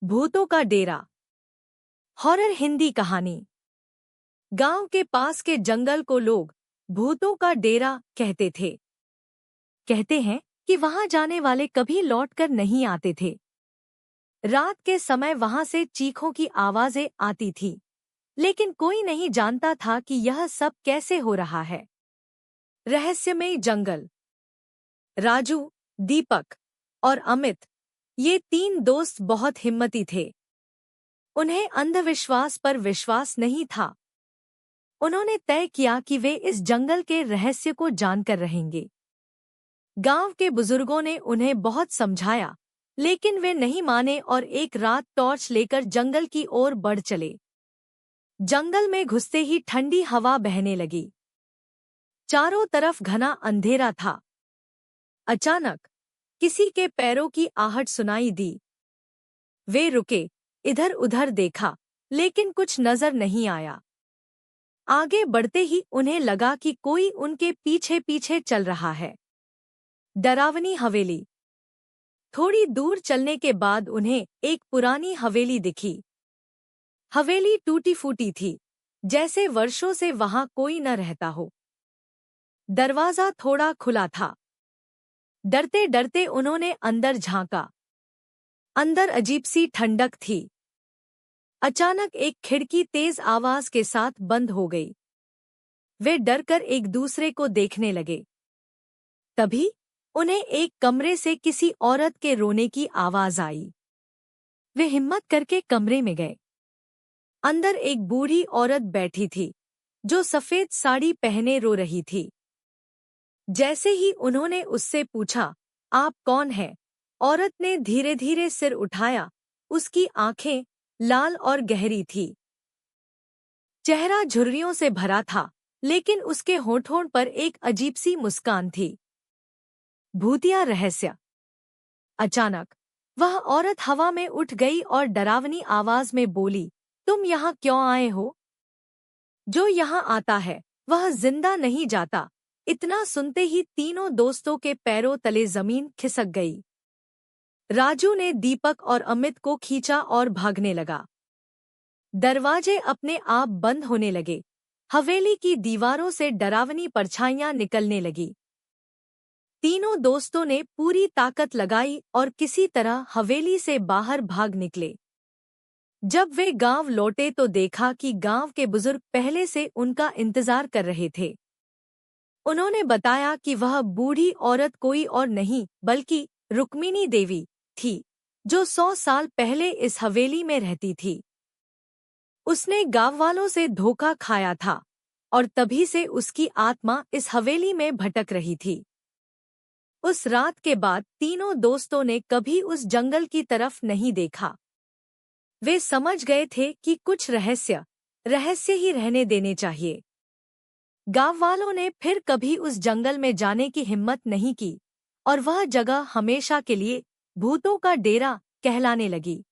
भूतों का डेरा। हॉरर हिंदी कहानी। गांव के पास के जंगल को लोग भूतों का डेरा कहते थे। कहते हैं कि वहां जाने वाले कभी लौटकर नहीं आते थे। रात के समय वहां से चीखों की आवाजें आती थी, लेकिन कोई नहीं जानता था कि यह सब कैसे हो रहा है। रहस्यमय जंगल। राजू, दीपक और अमित, ये तीन दोस्त बहुत हिम्मती थे। उन्हें अंधविश्वास पर विश्वास नहीं था। उन्होंने तय किया कि वे इस जंगल के रहस्य को जानकर रहेंगे। गांव के बुजुर्गों ने उन्हें बहुत समझाया, लेकिन वे नहीं माने और एक रात टॉर्च लेकर जंगल की ओर बढ़ चले। जंगल में घुसते ही ठंडी हवा बहने लगी। चारों तरफ घना अंधेरा था। अचानक किसी के पैरों की आहट सुनाई दी। वे रुके, इधर उधर देखा, लेकिन कुछ नजर नहीं आया। आगे बढ़ते ही उन्हें लगा कि कोई उनके पीछे पीछे चल रहा है। डरावनी हवेली। थोड़ी दूर चलने के बाद उन्हें एक पुरानी हवेली दिखी। हवेली टूटी फूटी थी, जैसे वर्षों से वहां कोई न रहता हो। दरवाजा थोड़ा खुला था। डरते डरते उन्होंने अंदर झांका। अंदर अजीब सी ठंडक थी। अचानक एक खिड़की तेज आवाज के साथ बंद हो गई। वे डरकर एक दूसरे को देखने लगे। तभी उन्हें एक कमरे से किसी औरत के रोने की आवाज आई। वे हिम्मत करके कमरे में गए। अंदर एक बूढ़ी औरत बैठी थी, जो सफेद साड़ी पहने रो रही थी। जैसे ही उन्होंने उससे पूछा, आप कौन हैं? औरत ने धीरे धीरे सिर उठाया। उसकी आंखें लाल और गहरी थी। चेहरा झुर्रियों से भरा था, लेकिन उसके होठों पर एक अजीब सी मुस्कान थी। भूतिया रहस्य। अचानक वह औरत हवा में उठ गई और डरावनी आवाज में बोली, तुम यहाँ क्यों आए हो? जो यहाँ आता है वह जिंदा नहीं जाता। इतना सुनते ही तीनों दोस्तों के पैरों तले जमीन खिसक गई। राजू ने दीपक और अमित को खींचा और भागने लगा। दरवाजे अपने आप बंद होने लगे। हवेली की दीवारों से डरावनी परछाइयां निकलने लगी। तीनों दोस्तों ने पूरी ताकत लगाई और किसी तरह हवेली से बाहर भाग निकले। जब वे गांव लौटे तो देखा कि गांव के बुजुर्ग पहले से उनका इंतजार कर रहे थे। उन्होंने बताया कि वह बूढ़ी औरत कोई और नहीं बल्कि रुक्मिणी देवी थी, जो 100 साल पहले इस हवेली में रहती थी। उसने गांव वालों से धोखा खाया था और तभी से उसकी आत्मा इस हवेली में भटक रही थी। उस रात के बाद तीनों दोस्तों ने कभी उस जंगल की तरफ नहीं देखा। वे समझ गए थे कि कुछ रहस्य ही रहने देने चाहिए। गांव वालों ने फिर कभी उस जंगल में जाने की हिम्मत नहीं की और वह जगह हमेशा के लिए भूतों का डेरा कहलाने लगी।